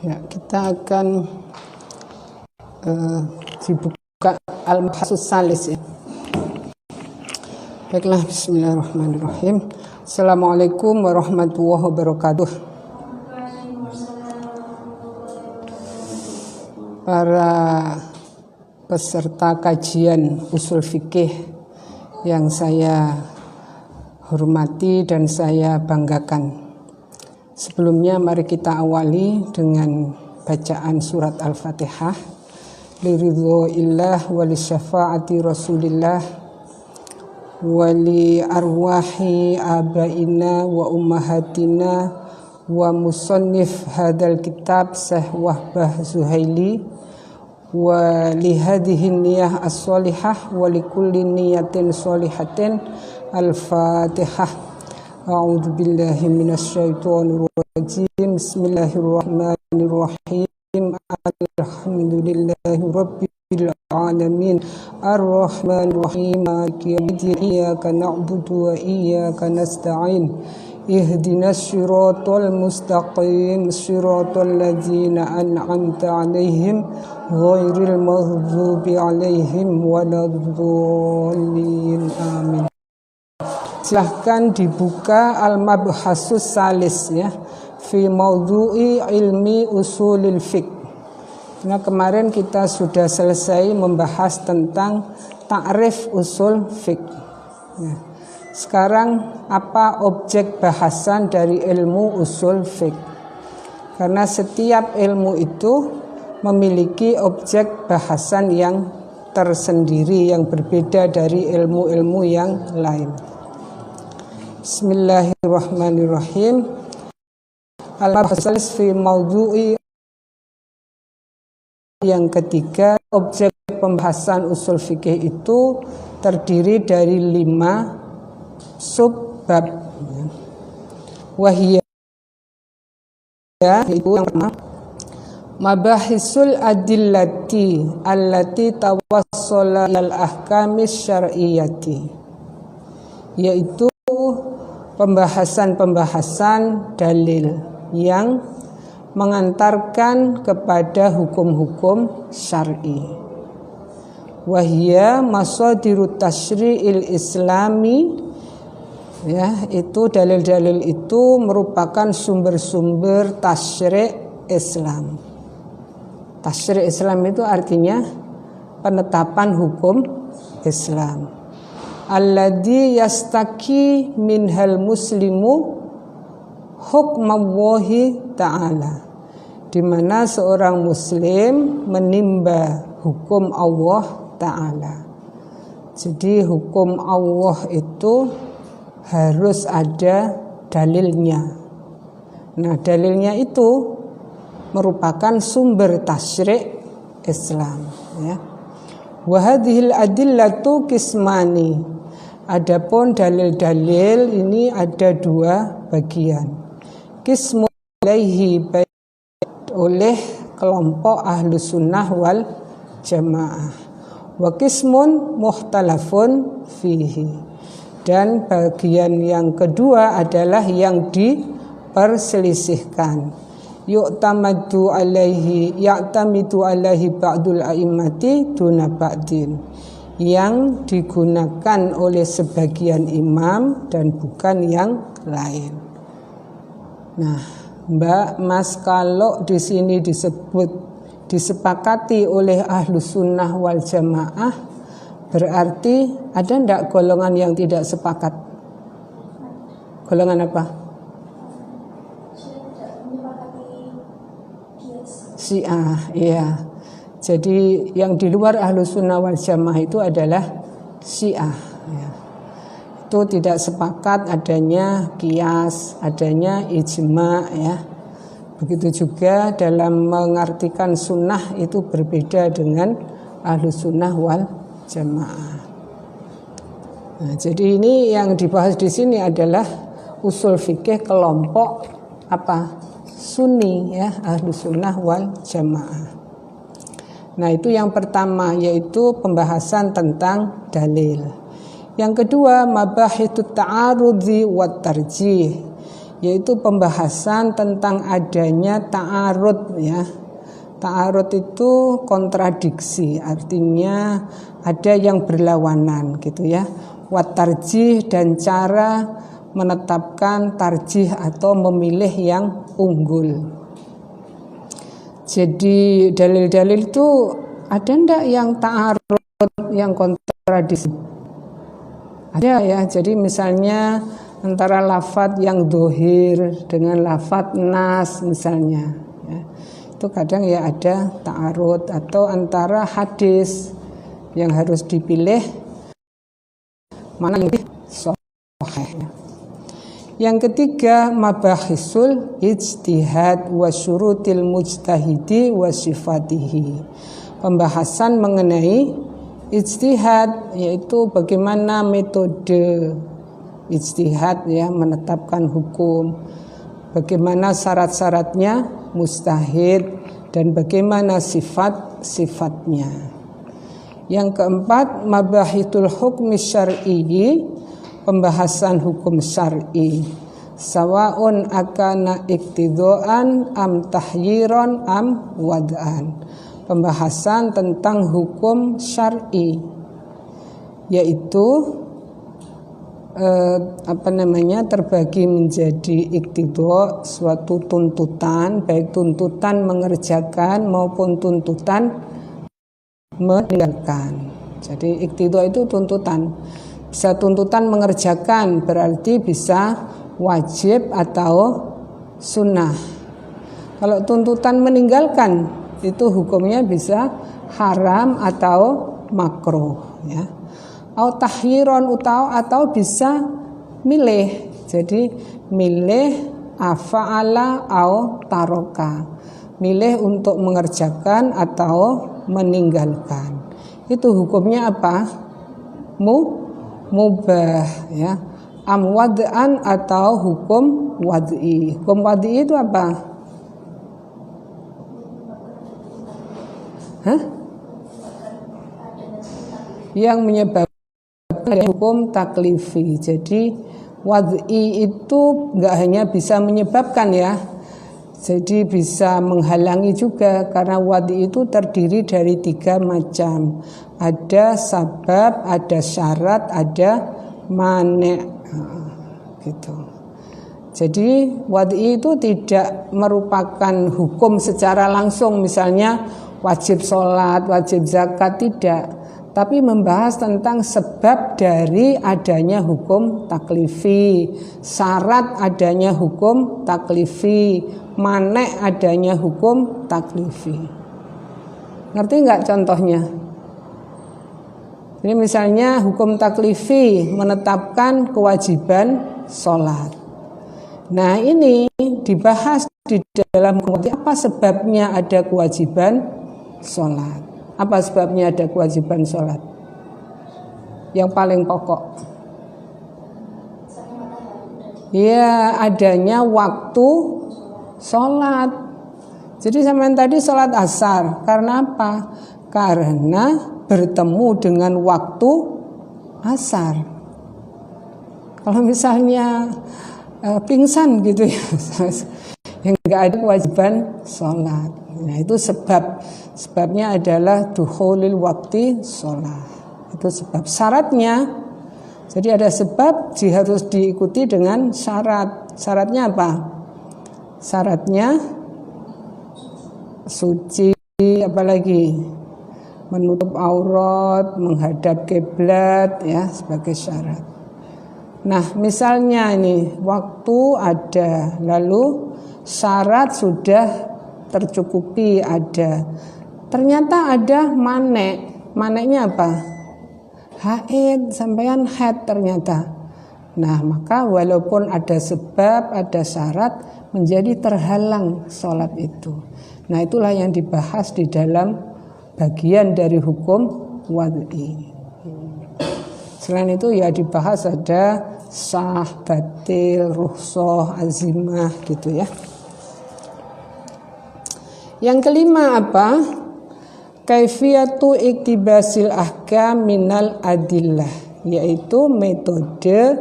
Ya, kita akan dibuka Al-Mabhasus Salis ya. Baiklah, bismillahirrahmanirrahim. Assalamualaikum warahmatullahi wabarakatuh. Para peserta kajian usul fikih yang saya hormati dan saya banggakan. Sebelumnya mari kita awali dengan bacaan surat Al-Fatihah. Liridhoillah wali syafaati Rasulillah wali arwahi abaina wa ummahatina wa musannif hadal kitab Wahbah Zuhaili wa li hadhihi niyah as-solihah wa li kulli niyatin solihatin. Al-Fatihah. A'udzu billahi minasyaitonir rajim. Bismillahirrahmanirrahim. Alhamdulillahi rabbil alamin. Ar-Rahmanir Rahim. Maliki yaumiddin. Iyyaka na'budu wa iyyaka nasta'in. Ihdinas siratal mustaqim. Siratal ladzina an'amta 'alaihim ghairil maghdubi 'alaihim waladdallin. Amin. Silahkan dibuka Al-Mabhasus Salis ya, fi maudhu'i ilmi usulil fiqh. Nah, kemarin kita sudah selesai membahas tentang ta'rif usul fiqh ya. Sekarang apa objek bahasan dari ilmu usul fiqh? Karena setiap ilmu itu memiliki objek bahasan yang tersendiri, yang berbeda dari ilmu-ilmu yang lain. Bismillahirrahmanirrahim. Al-Mabhasus fi maudhu'i. Yang ketiga, objek pembahasan usul fikih itu terdiri dari 5 subbab. Wahiyya, itu yang pertama, mabahisul adillati allati tawassala ilal ahkamis syar'iyyati, yaitu pembahasan-pembahasan dalil yang mengantarkan kepada hukum-hukum syar'i. Wahia masadirut tasyri'il islami ya, itu dalil-dalil itu merupakan sumber-sumber tasyri' Islam. Tasyri' Islam itu artinya penetapan hukum Islam. Alladzi yastaki minhal muslimu hukmallahi ta'ala, di mana seorang muslim menimba hukum Allah ta'ala. Jadi hukum Allah itu harus ada dalilnya. Nah, dalilnya itu merupakan sumber tasyri' Islam ya. Wa hadhil adillatu qismani. Adapun dalil-dalil ini ada 2 bagian. Qismun alaihi oleh kelompok ahlu sunnah wal jamaah. Wa qismun mukhtalafun fihi. Dan bagian yang kedua adalah yang diperselisihkan. Ya'tamidu alaihi ba'dul a'immati duna ba'din, yang digunakan oleh sebagian imam dan bukan yang lain. Nah, Mbak, Mas, kalau di sini disebut disepakati oleh ahlu sunnah wal jamaah, berarti ada enggak golongan yang tidak sepakat? Golongan apa? Syiah, iya. Jadi yang di luar ahlu sunnah wal jamaah itu adalah Syiah ya. Itu tidak sepakat adanya qiyas, adanya ijma ya. Begitu juga dalam mengartikan sunnah itu berbeda dengan ahlu sunnah wal jamaah. Nah, jadi ini yang dibahas di sini adalah usul fikih kelompok apa? Sunni ya, ahlu sunnah wal jamaah. Nah, itu yang pertama, yaitu pembahasan tentang dalil. Yang kedua, mabahitut ta'arudzi wat tarjih, yaitu pembahasan tentang adanya ta'arud ya. Ta'arud itu kontradiksi, artinya ada yang berlawanan gitu ya. Wat tarjih, dan cara menetapkan tarjih atau memilih yang unggul. Jadi dalil-dalil itu ada ndak yang ta'arud, yang kontradiksi? Ada ya. Jadi misalnya antara lafadz yang dohir dengan lafadz nas misalnya ya. Itu kadang ya ada ta'arud, atau antara hadis yang harus dipilih mana yang lebih sahih. Yang ketiga, mabahisul ijtihad wa syurutil mujtahidi wa sifatihi. Pembahasan mengenai ijtihad, yaitu bagaimana metode ijtihad ya menetapkan hukum, bagaimana syarat-syaratnya mujtahid, dan bagaimana sifat-sifatnya. Yang keempat, mabahitul hukmi syar'i, pembahasan hukum syar'i, sawaun akana iktidaan am tahyiron am wad'an. Pembahasan tentang hukum syar'i, yaitu terbagi menjadi iktidha, suatu tuntutan, baik tuntutan mengerjakan maupun tuntutan meninggalkan. Jadi iktidha itu tuntutan. Bisa tuntutan mengerjakan, berarti bisa wajib atau sunnah. Kalau tuntutan meninggalkan, itu hukumnya bisa haram atau makruh ya. Au tahyiron atau bisa milih. Jadi milih afa'ala au taroka. Milih untuk mengerjakan atau meninggalkan. Itu hukumnya apa? Mubah ya. Am wad'an atau hukum wad'i. Hukum wad'i itu apa? Yang menyebabkan hukum taklifi. Jadi wad'i itu enggak hanya bisa menyebabkan ya, jadi bisa menghalangi juga, karena wad'i itu terdiri dari 3 macam. Ada sabab, ada syarat, ada mane' gitu. Jadi wad'i itu tidak merupakan hukum secara langsung, misalnya wajib sholat, wajib zakat, tidak. Tapi membahas tentang sebab dari adanya hukum taklifi, syarat adanya hukum taklifi, mane' adanya hukum taklifi. Ngerti nggak contohnya? Ini misalnya hukum taklifi menetapkan kewajiban sholat. Nah ini dibahas di dalam apa sebabnya ada kewajiban sholat. Apa sebabnya ada kewajiban sholat? Yang paling pokok, ya adanya waktu sholat. Jadi sampean tadi sholat asar, karena apa? Karena bertemu dengan waktu asar. Kalau misalnya pingsan gitu ya, yang nggak ada kewajiban sholat. Nah itu sebabnya adalah dukhulil waktu sholat. Itu sebab. Syaratnya, jadi ada sebab harus diikuti dengan syarat. Syaratnya apa? Syaratnya suci, apalagi menutup aurat, menghadap kiblat ya sebagai syarat. Nah misalnya ini waktu ada, lalu syarat sudah tercukupi ada, ternyata ada mane'-nya apa? Haid, sampean haid ternyata. Nah maka walaupun ada sebab, ada syarat, menjadi terhalang sholat itu. Nah itulah yang dibahas di dalam bagian dari hukum wad'i. Selain itu ya dibahas ada sah, batil, rukhsah, azimah gitu ya. Yang kelima apa? Kaifiyatu iktibasil ahkam minal adillah, yaitu metode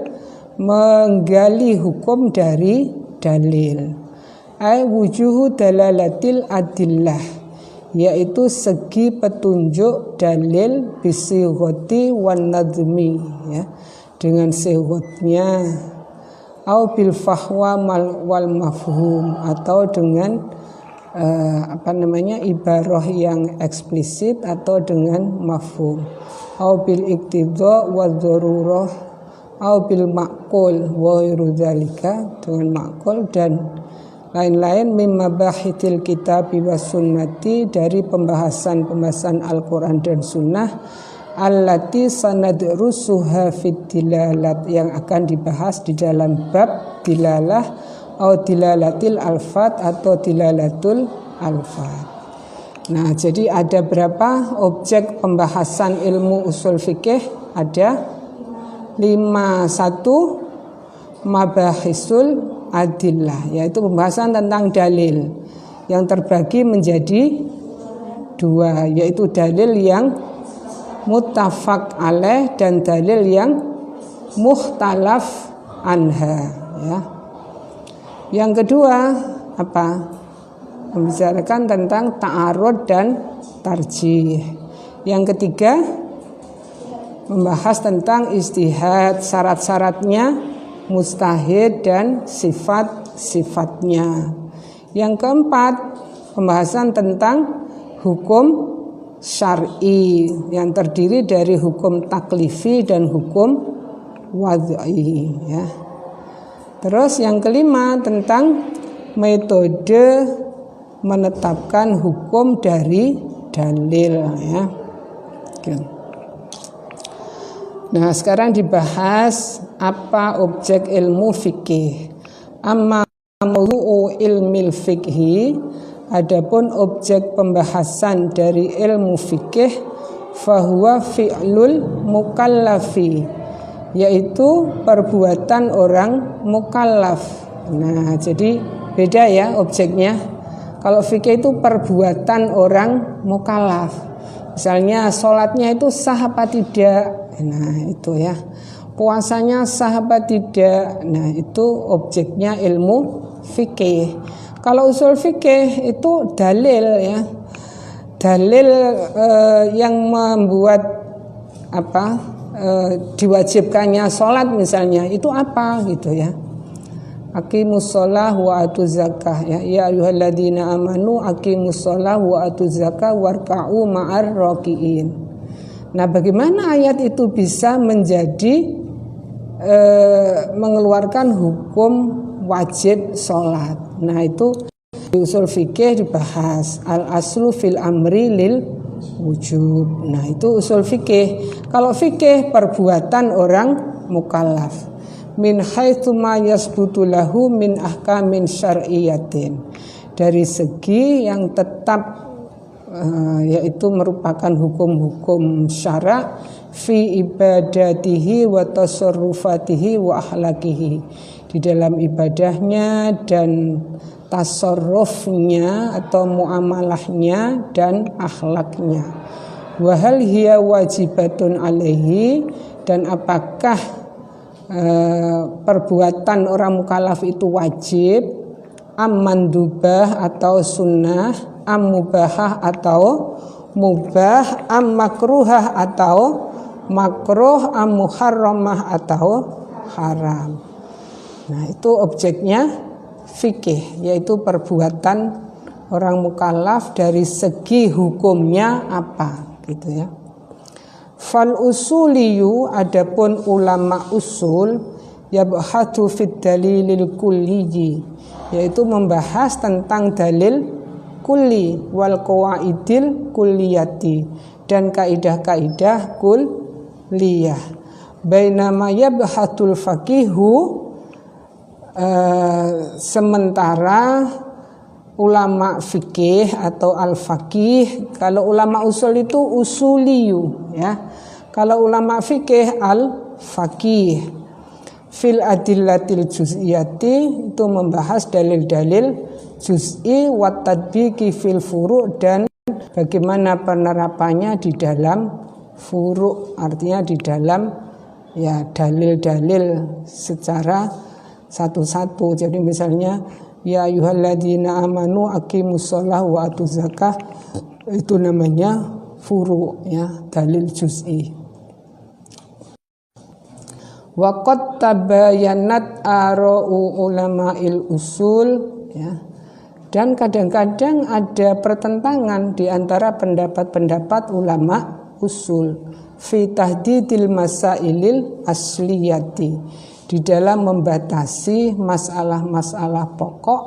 menggali hukum dari dalil. Ai wujuhu dalalatil adillah, yaitu segi petunjuk dalil bisighati wan nadmi, ya, dengan sighotnya, au bil fahwa wal mafhum, atau dengan ibarah yang eksplisit atau dengan mafhum, au bil iqtidha wa dzarurah, au bil ma'qul wa ghairu dzalika, dengan ma'qul dan lain-lain mimma bahithil kitab was sunnati, dari pembahasan Al-Quran dan Sunnah, allati sanadrusuha fid dilalat, yang akan dibahas di dalam bab dilalah atau dilalatil alfat atau dilalatul alfat. Nah, jadi ada berapa objek pembahasan ilmu usul fikih? Ada 5. 1 mabahisul adillah, yaitu pembahasan tentang dalil yang terbagi menjadi 2, yaitu dalil yang muttafaq alaih dan dalil yang mukhtalaf anha, ya. Yang kedua apa? Membicarakan tentang ta'arud dan tarjih. Yang ketiga membahas tentang ijtihad, syarat-syaratnya, mustahid dan sifat-sifatnya. Yang keempat, pembahasan tentang hukum syar'i yang terdiri dari hukum taklifi dan hukum wad'i, ya. Terus yang kelima tentang metode menetapkan hukum dari dalil, ya. Oke. Nah, sekarang dibahas apa objek ilmu fikih. Amma mawdu'u ilmil fikhi, adapun objek pembahasan dari ilmu fikih, fahuwa fi'lul mukallafi, yaitu perbuatan orang mukallaf. Nah, jadi beda ya objeknya. Kalau fikih itu perbuatan orang mukallaf. Misalnya sholatnya itu sah apa tidak? Nah, itu ya. Puasanya sah apa tidak? Nah, itu objeknya ilmu fikih. Kalau usul fikih itu dalil, ya. Dalil yang membuat diwajibkannya sholat misalnya, itu apa gitu ya. Aqimus sholah wa atuz zakah, ya ayyuhalladzina amanu aqimus sholah wa atuz zakah warka'u ma'ar raki'in. Nah, bagaimana ayat itu bisa menjadi mengeluarkan hukum wajib sholat? Nah, itu di usul fikih dibahas al-aslu fil amri lil wujub. Nah, itu usul fikih. Kalau fikih perbuatan orang mukallaf min haitsu ma yasbutu lahu min ahkamin syar'iyyatin, dari segi yang tetap yaitu merupakan hukum-hukum syara' fi ibadatihi wa tasarrufatihi wa akhlaqihi, di dalam ibadahnya dan tasarrufnya atau muamalahnya dan akhlaknya. Wa hal hiya wajibatun alaihi, dan apakah perbuatan orang mukallaf itu wajib, am mandubah atau sunnah, am mubahah atau mubah, am makruhah atau makruh, am muharramah atau haram. Nah, itu objeknya fikih, yaitu perbuatan orang mukallaf dari segi hukumnya apa, gitu ya. Fal usuliyu, adapun ulama usul, yabhatu fid dalilil kulliyi, yaitu membahas tentang dalil kulli wal qawaidil kulliyati, dan kaidah-kaidah kulliyah. Bainama yabhatul faqihu, sementara ulama fikih atau al-faqih, kalau ulama usul itu usuliyu, ya. Kalau ulama fikih al-faqih, fil adillatil juz'iyati, itu membahas dalil-dalil juz'i wa tadbiqi fil furu', dan bagaimana penerapannya di dalam furu', artinya di dalam ya dalil-dalil secara satu-satu. Jadi misalnya ya ayyuhalladzina amanu aqimusholah wa atuz zakah, itu namanya furu, ya, dalil juz'i. Wa qad tabayyanat ara'u ulama'il usul, ya. Dan kadang-kadang ada pertentangan di antara pendapat-pendapat ulama usul fi tahdidil masailil asliyati, di dalam membatasi masalah-masalah pokok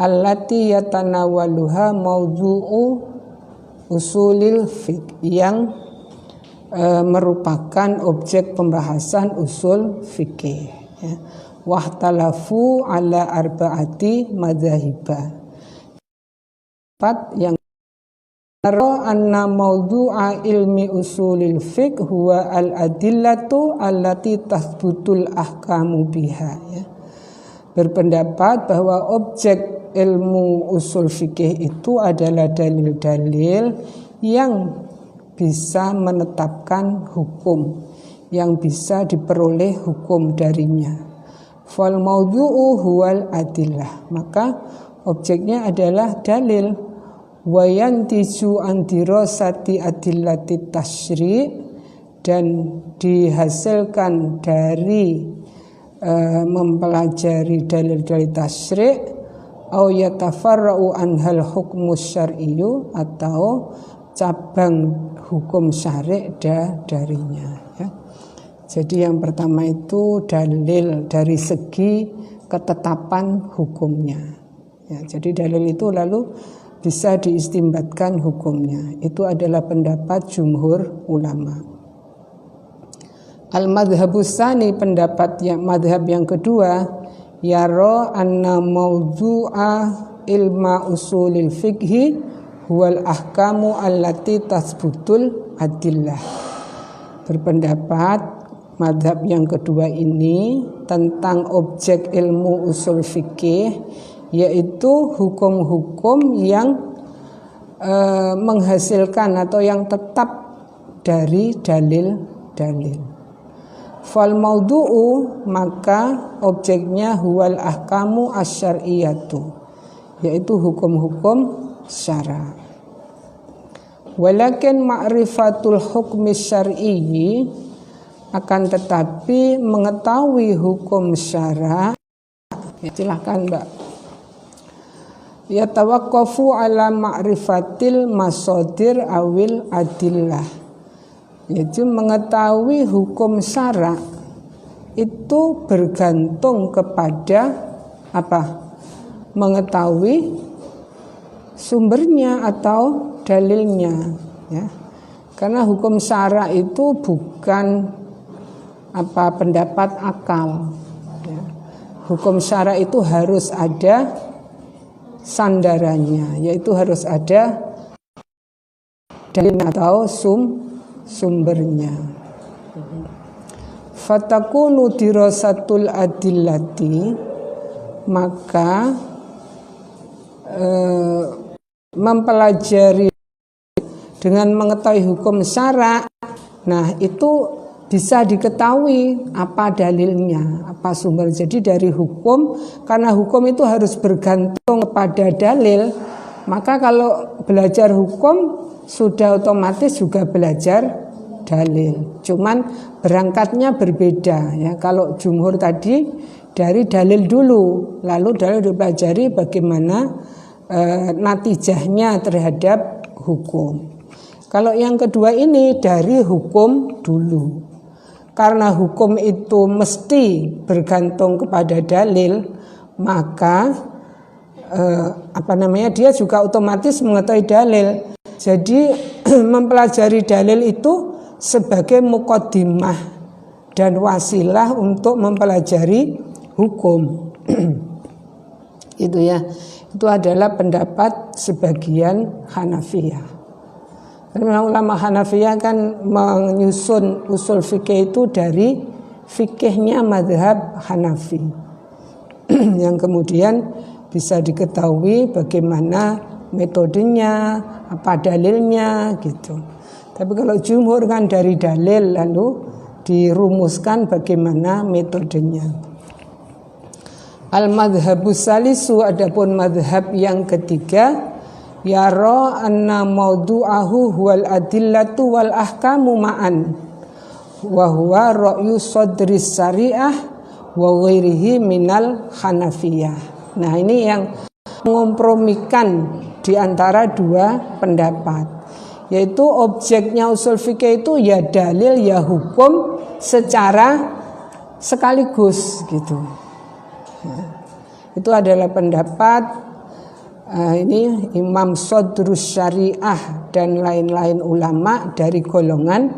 allati yatanawaluha mawdu'u usulil fiqh, yang merupakan objek pembahasan usul fikih, ya. Wahtalafu ala arba'ati madzhabah, yang anna mawdu'a ilmi usulil fiqh huwa al-adillatu allati tathbutul ahkamu biha, ya. Berpendapat bahwa objek ilmu usul fikih itu adalah dalil-dalil yang bisa menetapkan hukum, yang bisa diperoleh hukum darinya. Fal mawdu'u huwal adillah, maka objeknya adalah dalil. Wayantiju andirosati adillati tasyri', dan dihasilkan dari mempelajari dalil-dalil tasyri', au yatafarra'u anhal hukmus syar'iyyu, atau cabang hukum syari' darinya, ya. Jadi yang pertama itu dalil dari segi ketetapan hukumnya, ya. Jadi dalil itu lalu bisa diistimbatkan hukumnya. Itu adalah pendapat jumhur ulama. Al-madhabus tsani, madhab yang kedua, yara anna mawdu'a ilma usulil fiqhi huwal ahkamu allati tasbutul adillah. Berpendapat madhab yang kedua ini tentang objek ilmu usul fikih, yaitu hukum-hukum yang menghasilkan atau yang tetap dari dalil-dalil. Fal maudu'u, maka objeknya huwal ahkamu asyariyatu, yaitu hukum-hukum syara'. Walakin ma'rifatul hukmi syar'iyyi, akan tetapi mengetahui hukum syara', silahkan Mbak, yatawaqqafu ala ma'rifatil masadir awil adillah, yaitu mengetahui hukum syara' itu bergantung kepada apa? Mengetahui sumbernya atau dalilnya, ya. Karena hukum syara' itu bukan pendapat akal, ya. Hukum syara' itu harus ada sandarannya, yaitu harus ada dalil atau sumbernya. Fatakunu dirasatul adillati, maka mempelajari dengan mengetahui hukum syara', nah itu bisa diketahui apa dalilnya, apa sumber. Jadi dari hukum, karena hukum itu harus bergantung pada dalil, maka kalau belajar hukum sudah otomatis juga belajar dalil. Cuman berangkatnya berbeda, ya. Kalau jumhur tadi dari dalil dulu, lalu dalil dipelajari bagaimana natijahnya terhadap hukum. Kalau yang kedua ini dari hukum dulu. Karena hukum itu mesti bergantung kepada dalil, maka dia juga otomatis mengetahui dalil. Jadi mempelajari dalil itu sebagai muqaddimah dan wasilah untuk mempelajari hukum. Itu ya. Itu adalah pendapat sebagian Hanafiyah. Karena ulama Hanafiyah kan menyusun usul fikih itu dari fikihnya mazhab Hanafi yang kemudian bisa diketahui bagaimana metodenya, apa dalilnya gitu. Tapi kalau jumhur kan dari dalil lalu dirumuskan bagaimana metodenya. Al-madhabus salisu, adapun madhab yang ketiga, yara anna maudu'ahu wal adillatu wal ahkamu ma'an wa huwa ra'yu sadris syariah wa ghairihi minal hanafiyah. Nah, ini yang mengompromikan di antara dua pendapat, yaitu objeknya usul fikih itu ya dalil ya hukum secara sekaligus gitu. Itu adalah pendapat ini Imam Sadrus Syariah dan lain-lain ulama dari golongan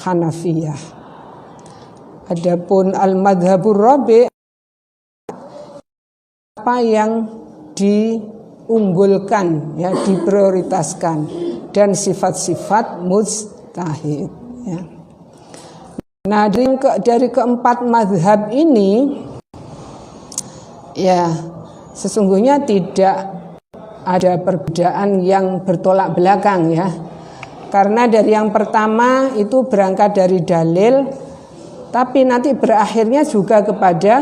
Hanafiyah. Adapun al-madhabur rabi', apa yang diunggulkan, ya, diprioritaskan, dan sifat-sifat mujtahid, ya. Nah, dari keempat madhab ini, ya, sesungguhnya tidak ada perbedaan yang bertolak belakang, ya. Karena dari yang pertama itu berangkat dari dalil, tapi nanti berakhirnya juga kepada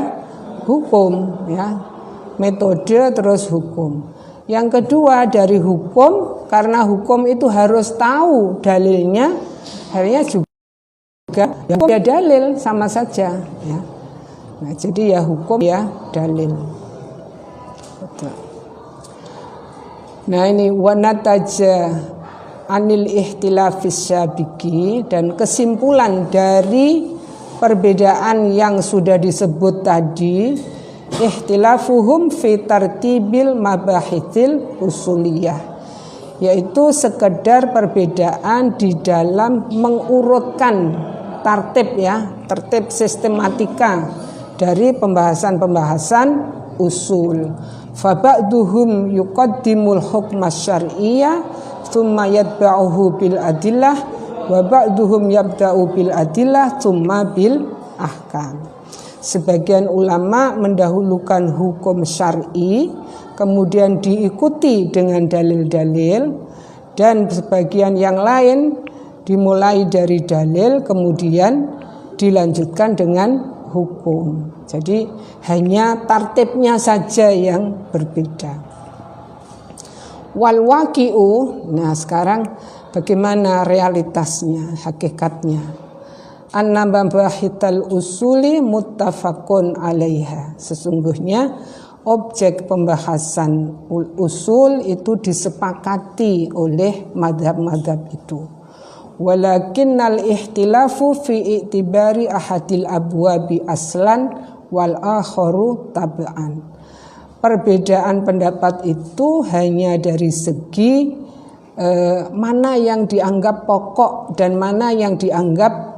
hukum, ya. Metode terus hukum. Yang kedua dari hukum, karena hukum itu harus tahu dalilnya, akhirnya juga ya dalil sama saja, ya. Nah, jadi ya hukum ya dalil. Nah, ini wanataja anil ihtilafis syabiki, dan kesimpulan dari perbedaan yang sudah disebut tadi, ihtilafuhum fi tartibil mabahithil usuliyah, yaitu sekedar perbedaan di dalam mengurutkan tertib, ya, tertib sistematika dari pembahasan-pembahasan usul. Fa ba'duhum yuqaddimul hukma syar'iyyah tsumma yatba'uhu bil adillah wa ba'duhum yabda'u bil adillah tsumma bil ahkam. Sebagian ulama mendahulukan hukum syar'i, kemudian diikuti dengan dalil-dalil, dan sebagian yang lain dimulai dari dalil kemudian dilanjutkan dengan hukum. Jadi hanya tartibnya saja yang berbeda. Wal waqi'u, nah sekarang bagaimana realitasnya, hakikatnya? Anna mabahital usuli muttafaqun 'alaiha. Sesungguhnya objek pembahasan usul itu disepakati oleh madhab-madhab itu. Walakinnal ihtilafu fi i'tibari ahadil abwabi aslan wal akharu tab'an. Perbedaan pendapat itu hanya dari segi mana yang dianggap pokok dan mana yang dianggap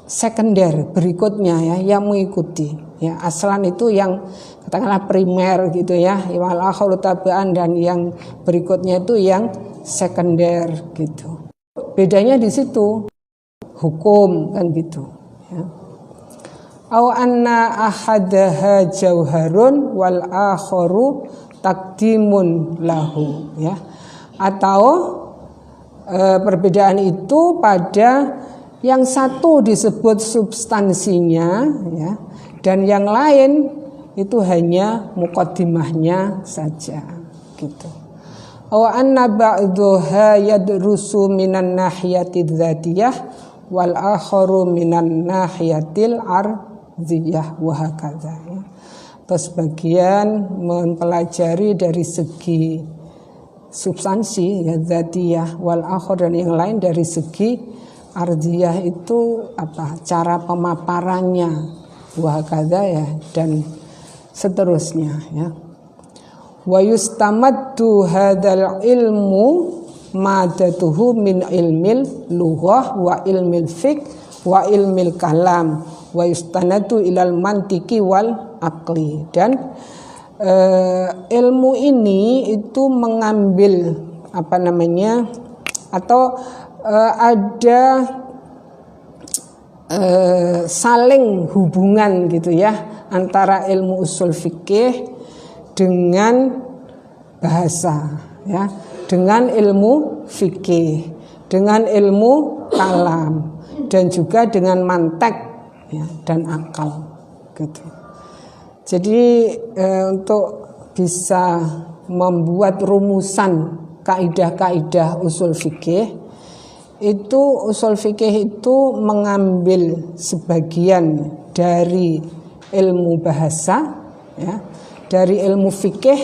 sekunder berikutnya, ya, yang mengikuti, ya. Aslan itu yang katakanlah primer gitu, ya, wal akharu tab'an, dan yang berikutnya itu yang sekunder gitu. Bedanya di situ hukum, kan gitu, ya. Aw anna ahadaha jauharun wal akharu taqdimun lahu, ya. Atau perbedaan itu pada yang satu disebut substansinya, ya, dan yang lain itu hanya muqaddimahnya saja, gitu. Aw anna ba'daha yadrusu minan nahiyati dzatiyah wal akharu minan nahiyatil ardhiyah wa hakadha, ya. Terus bagian mempelajari dari segi substansi, ya, dzatiyah, wal akhar, dan yang lain dari segi ardhiyah, itu apa, cara pemaparannya, wa hakadha, ya, dan seterusnya, ya. Wa yustamaddu hadzal ilmu madatuhu min ilmil lughah wa ilmil fiqh wa ilmil kalam wa yustanadu ilal mantiki wal aqli. Dan ilmu ini itu mengambil apa namanya, atau ada saling hubungan gitu, ya, antara ilmu usul fikih dengan bahasa, ya, dengan ilmu fikih, dengan ilmu kalam, dan juga dengan mantek, ya, dan akal, gitu. Jadi untuk bisa membuat rumusan kaidah-kaidah usul fikih itu, usul fikih itu mengambil sebagian dari ilmu bahasa, ya, dari ilmu fikih,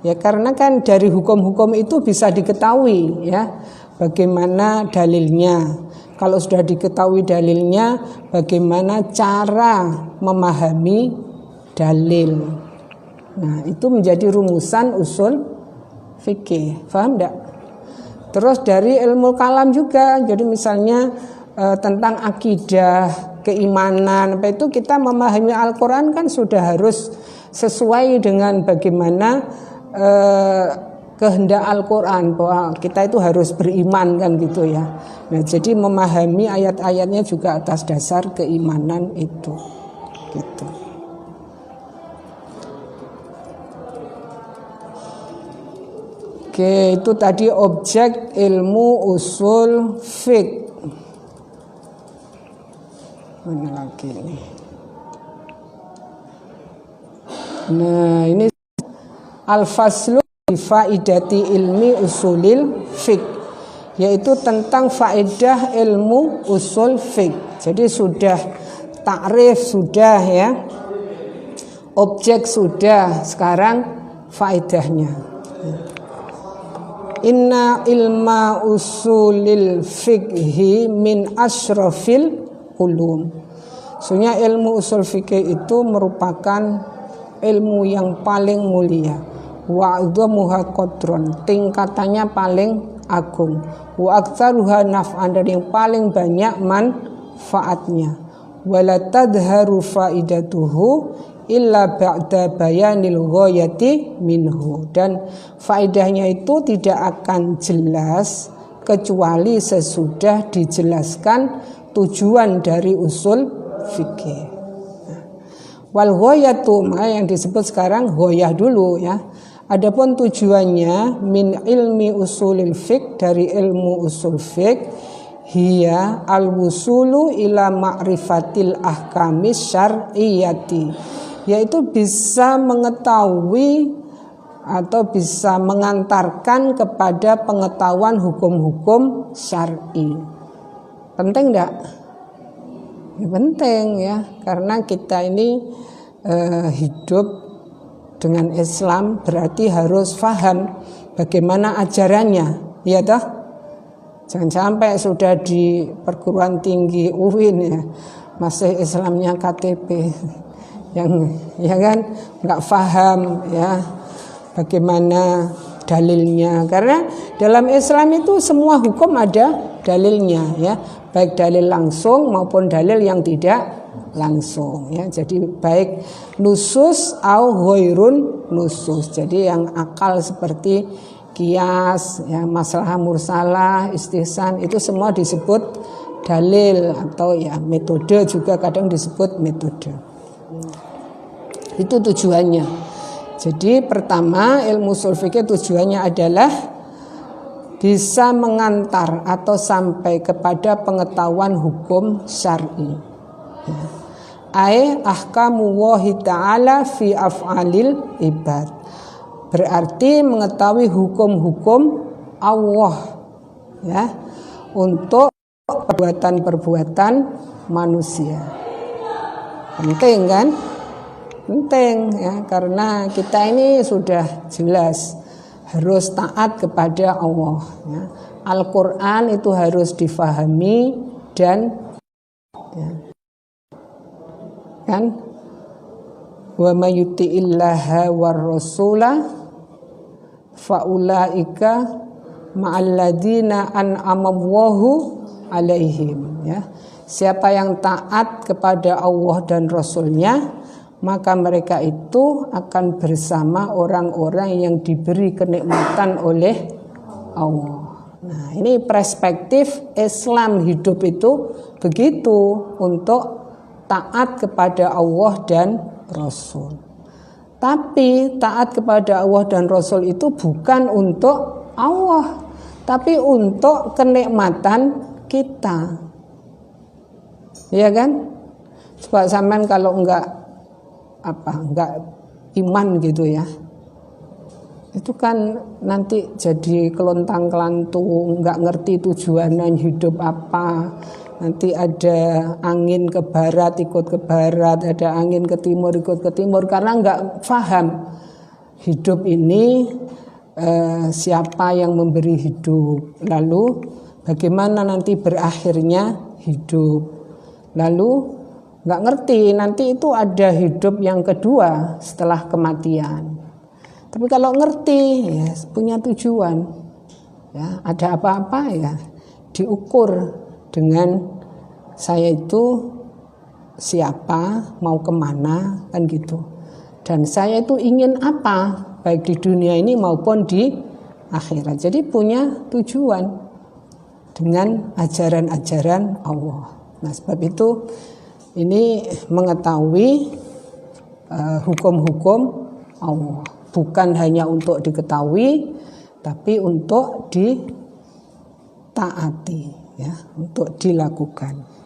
ya, karena kan dari hukum-hukum itu bisa diketahui, ya, bagaimana dalilnya. Kalau sudah diketahui dalilnya, bagaimana cara memahami dalil. Nah, itu menjadi rumusan usul fikih. Paham enggak? Terus dari ilmu kalam juga. Jadi misalnya tentang akidah, keimanan, apa itu kita memahami Al-Qur'an kan sudah harus sesuai dengan bagaimana kehendak Al-Qur'an, bahwa kita itu harus beriman kan gitu ya. Nah, jadi memahami ayat-ayatnya juga atas dasar keimanan itu. Gitu. Oke, itu tadi objek ilmu usul fiqh. Mana lagi ini? Nah, ini al-faslu faidati ilmi usulil fiqh, yaitu tentang faedah ilmu usul fiqh. Jadi sudah takrif sudah, ya, objek sudah, sekarang faedahnya. Inna ilma usulil fiqhi min asyrafil ulum. Sesungguhnya ilmu usul fikih itu merupakan ilmu yang paling mulia. Wa a'dhamuha qadran, tingkatannya paling agung. Wa aktsaruha naf'an, dan yang paling banyak manfaatnya. Wa la tadharu faidatuhu illa ba'da bayanil ghayati minhu, dan faedahnya itu tidak akan jelas kecuali sesudah dijelaskan tujuan dari usul fikih. Wal ghayatu, yang disebut sekarang ghayah dulu, ya. Adapun tujuannya min ilmi usulil fiqh, dari ilmu usul fiqh, hiya al-wusulu ila ma'rifatil ahkamis syar'iyyati, yaitu bisa mengetahui atau bisa mengantarkan kepada pengetahuan hukum-hukum syar'i. Penting enggak? Ya, penting, ya, karena kita ini hidup dengan Islam berarti harus paham bagaimana ajarannya, ya toh? Jangan sampai sudah di perguruan tinggi UIN, ya, masih Islamnya KTP. Yang, ya kan, nggak paham, ya, bagaimana dalilnya, karena dalam Islam itu semua hukum ada dalilnya, ya, baik dalil langsung maupun dalil yang tidak langsung, ya. Jadi baik nusus au ghairun nusus, jadi yang akal seperti qiyas, ya, masalah mursalah, istihsan, itu semua disebut dalil, atau ya metode juga kadang disebut metode. Itu tujuannya. Jadi pertama, ilmu ushul fikih tujuannya adalah bisa mengantar atau sampai kepada pengetahuan hukum syar'i. Ai ahkamu wahi ta'ala fi af'alil ibad. Berarti mengetahui hukum-hukum Allah, ya, untuk perbuatan-perbuatan manusia. Penting kan? Penting, ya, karena kita ini sudah jelas harus taat kepada Allah, ya. Al-Quran itu harus difahami dan, ya, kan, wa may yuti'illaha war rasula faulaika ma'alladzina an'amallahu alaihim, ya. Siapa yang taat kepada Allah dan Rasulnya, maka mereka itu akan bersama orang-orang yang diberi kenikmatan oleh Allah. Nah, ini perspektif Islam hidup itu begitu, untuk taat kepada Allah dan Rasul. Tapi taat kepada Allah dan Rasul itu bukan untuk Allah, tapi untuk kenikmatan kita. Ya kan? Coba sampean kalau enggak enggak iman gitu ya, itu kan nanti jadi kelontang-kelantung, enggak ngerti tujuannya hidup apa. Nanti ada angin ke barat ikut ke barat, ada angin ke timur ikut ke timur, karena enggak paham hidup ini siapa yang memberi hidup, lalu bagaimana nanti berakhirnya hidup, lalu nggak ngerti nanti itu ada hidup yang kedua setelah kematian. Tapi kalau ngerti ya punya tujuan, ya ada apa-apa ya diukur dengan saya itu siapa, mau kemana, kan gitu. Dan saya itu ingin apa, baik di dunia ini maupun di akhirat. Jadi punya tujuan dengan ajaran-ajaran Allah. Nah, sebab itu ini mengetahui hukum-hukum Allah. Bukan hanya untuk diketahui, tapi untuk ditaati, ya, untuk dilakukan.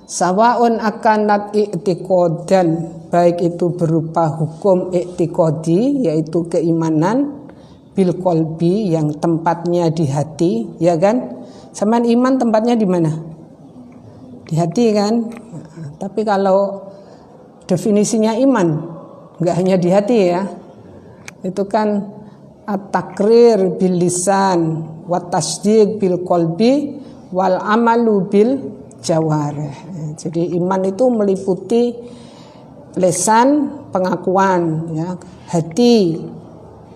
Sawaun akanat i'tiqadan, baik itu berupa hukum i'tiqadi yaitu keimanan, bil qalbi yang tempatnya di hati, ya kan? Sama iman tempatnya di mana? Di hati kan? Tapi kalau definisinya iman enggak hanya di hati ya. Itu kan at-takrir bil lisan wa tasdiq bil qalbi wal amalu bil jawarih. Jadi iman itu meliputi lisan, pengakuan, ya, hati,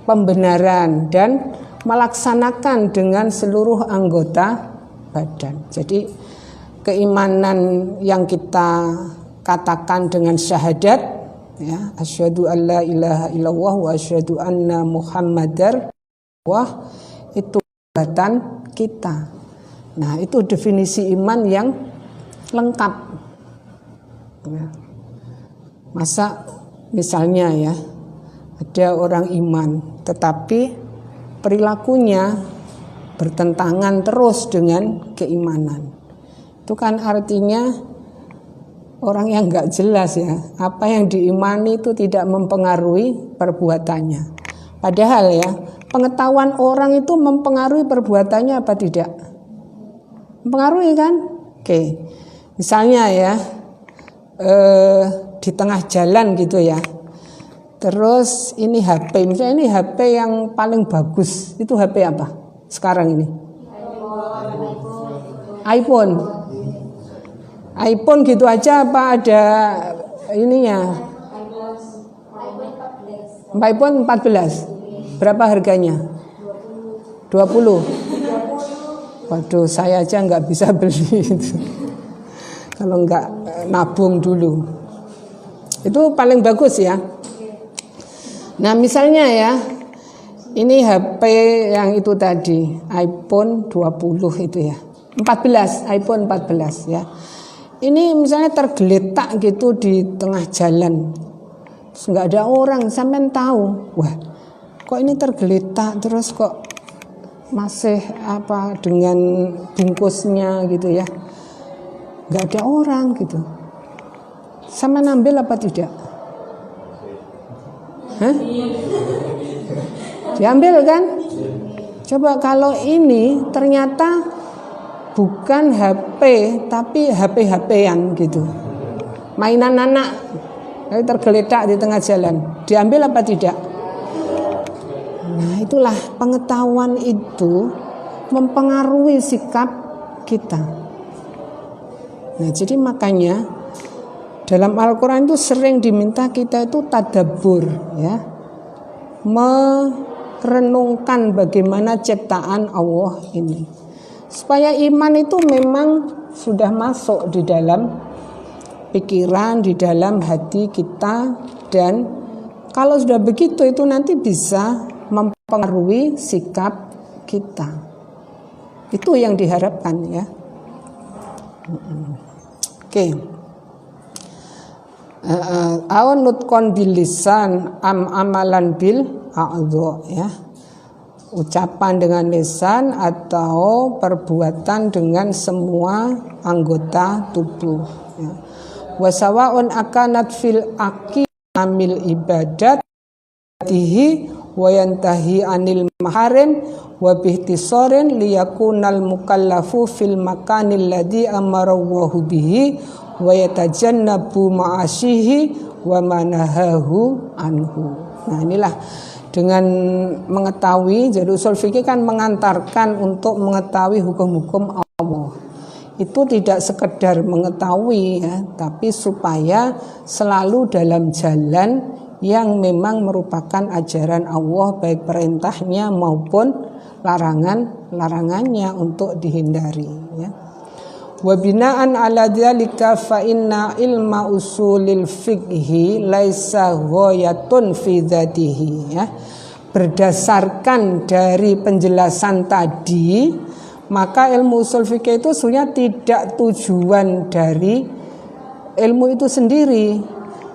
pembenaran, dan melaksanakan dengan seluruh anggota badan. Jadi keimanan yang kita katakan dengan syahadat, ya, asyhadu alla ilaha illallah wa asyhadu anna muhammadar wah, itu perbuatan kita. Nah, itu definisi iman yang lengkap. Ya. Masa misalnya ya, ada orang iman tetapi perilakunya bertentangan terus dengan keimanan. Itu kan artinya orang yang enggak jelas ya. Apa yang diimani itu tidak mempengaruhi perbuatannya. Padahal ya, pengetahuan orang itu mempengaruhi perbuatannya apa tidak? Mempengaruhi kan? Oke. Misalnya ya, di tengah jalan gitu ya. Terus ini HP, misalnya ini HP yang paling bagus. Itu HP apa sekarang ini? iPhone. iPhone gitu aja apa ada ininya? iPhone 14. Berapa harganya? 20. Waduh, saya aja nggak bisa beli itu. Kalau nggak nabung dulu. Itu paling bagus ya. Nah, misalnya ya, ini HP yang itu tadi, iPhone 20 itu ya. 14, iPhone 14 ya. Ini misalnya tergeletak gitu di tengah jalan. Terus nggak ada orang, sampean tahu. Wah, kok ini tergeletak terus kok masih apa dengan bungkusnya gitu ya. Nggak ada orang gitu. Sama ngambil apa tidak? Hah? Diambil kan? Coba kalau ini ternyata bukan HP tapi HP-HPan gitu. Mainan anak tergeletak di tengah jalan. Diambil apa tidak? Nah, itulah pengetahuan itu mempengaruhi sikap kita. Nah, jadi makanya dalam Al-Quran itu sering diminta kita itu tadabbur, ya, merenungkan bagaimana ciptaan Allah ini, supaya iman itu memang sudah masuk di dalam pikiran, di dalam hati kita, dan kalau sudah begitu itu nanti bisa mempengaruhi sikap kita. Itu yang diharapkan ya. Oke. Aun nutqon bil lisan am amalan bil a'dha, ya. Ucapan dengan lisan atau perbuatan dengan semua anggota tubuh, ya. wa sawaun akanat fil amil ibadat tihi wa yantahi anil maharin wa bihtisarin liyakunal mukallafu fil makanil ladzi amarahu bihi wa yatajannabu ma'asyihi wa manahahu anhu. Nah, inilah dengan mengetahui, jadi usul fikih kan mengantarkan untuk mengetahui hukum-hukum Allah. Itu tidak sekedar mengetahui ya, tapi supaya selalu dalam jalan yang memang merupakan ajaran Allah, baik perintahnya maupun larangannya untuk dihindari ya. Wa binaan ala dzalika fa inna ilma usulil fiqhi laisa ghayatun fi dzatihi ya. Berdasarkan dari penjelasan tadi, maka ilmu usul fikih itu sebenarnya tidak tujuan dari ilmu itu sendiri.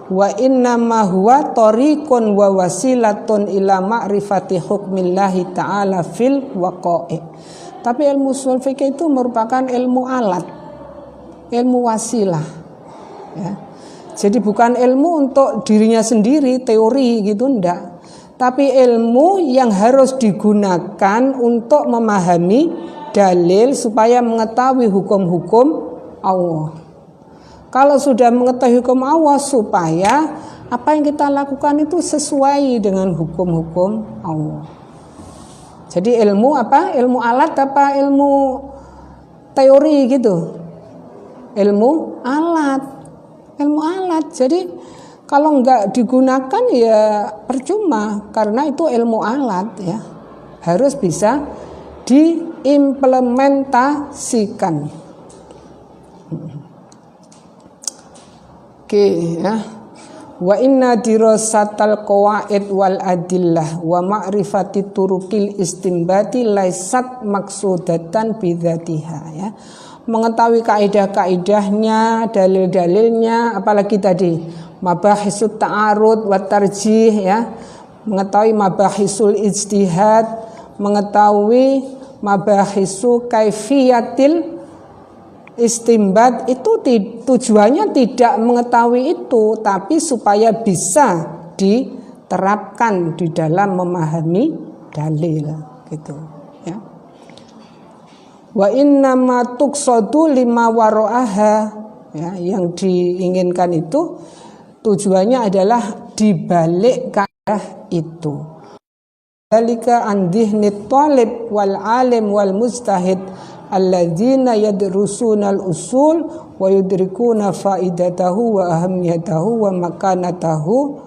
Wa inna ma huwa tariqun wa wasilatun ila ma'rifati hukmillahi ta'ala fil waqa'i. Tapi ilmu usul fikih itu merupakan ilmu alat, ilmu wasilah ya. Jadi bukan ilmu untuk dirinya sendiri, teori gitu enggak. Tapi ilmu yang harus digunakan untuk memahami dalil supaya mengetahui hukum-hukum Allah. Kalau sudah mengetahui hukum Allah, supaya apa yang kita lakukan itu sesuai dengan hukum-hukum Allah. Jadi ilmu apa? Ilmu alat apa ilmu teori gitu? Ilmu alat. Ilmu alat. Jadi kalau enggak digunakan ya percuma, karena itu ilmu alat ya. Harus bisa diimplementasikan. Oke ya. Wa inna dirasatal qawaid wal adillah wa ma'rifati turuqil istinbati laisat maksudatan bidzatiha ya. Mengetahui kaidah-kaidahnya, dalil-dalilnya, apalagi tadi mabahisut ta'arud wa tarjih ya. Mengetahui mabahisul ijtihad, mengetahui mabahisu kaifiyatil istimbat, itu tujuannya tidak mengetahui itu, tapi supaya bisa diterapkan di dalam memahami dalil gitu ya. Wa inna ma tuqsadu lima wara'aha ya, yang diinginkan itu tujuannya adalah dibalik kaidah itu. Dalika an dhihnit talib wal alim wal mujtahid alladzina yadrusunal usul wa yudrikuna faidatahu wa ahamiyatahu wa makanatahu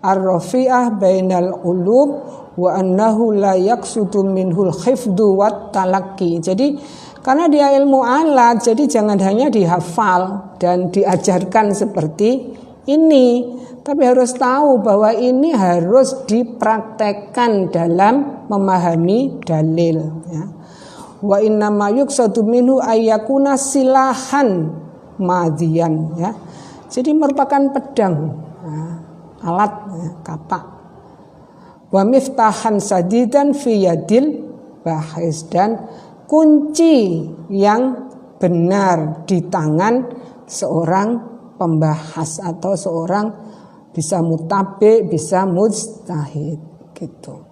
ar-rafi'ah bainal ulum wa annahu la yaqsudu minhul khifdu wat talaqi. Jadi karena dia ilmu alat, jadi jangan hanya dihafal dan diajarkan seperti ini, tapi harus tahu bahwa ini harus dipraktekkan dalam memahami dalil ya. Wa inna ma yuqsadu minhu ayyakuna silahan madian ya. Jadi merupakan pedang ya, alat ya, kapak. Wa miftahan sadidan fi yadil bahis, dan kunci yang benar di tangan seorang pembahas atau seorang bisa mutabi, bisa mujtahid gitu.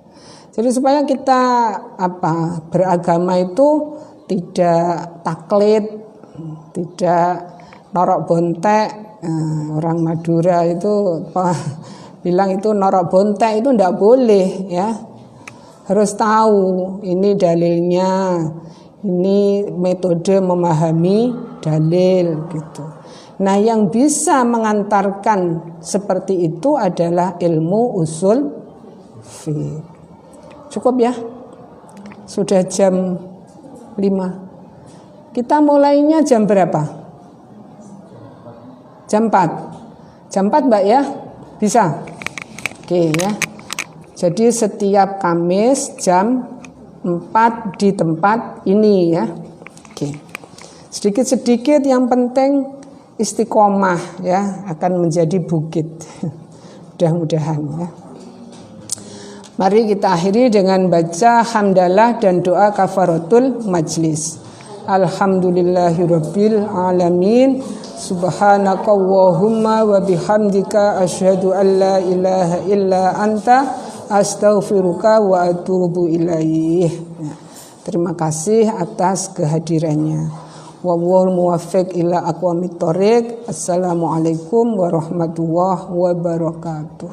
Jadi supaya kita beragama itu tidak taklid, tidak norok bontek. Orang Madura itu bilang itu norok bontek itu tidak boleh ya. Harus tahu ini dalilnya, ini metode memahami dalil gitu. Nah, yang bisa mengantarkan seperti itu adalah ilmu usul fiqh. Cukup ya? Sudah jam 5. Kita mulainya jam berapa? Jam 4. Jam 4 Mbak ya? Bisa? Oke ya. Jadi setiap Kamis jam 4 di tempat ini ya. Oke. Sedikit-sedikit yang penting istiqomah ya, akan menjadi bukit. Mudah-mudahan ya. Mari kita akhiri dengan baca hamdalah dan doa kafaratul majlis. Alhamdulillahirabbil alamin. Subhanakallahumma wa bihamdika asyhadu an la ilaha illa anta astaghfiruka wa atubu ilaih. Terima kasih atas kehadirannya. Wallahul muwaffiq ila aqwamit thoriq. Assalamualaikum warahmatullahi wabarakatuh.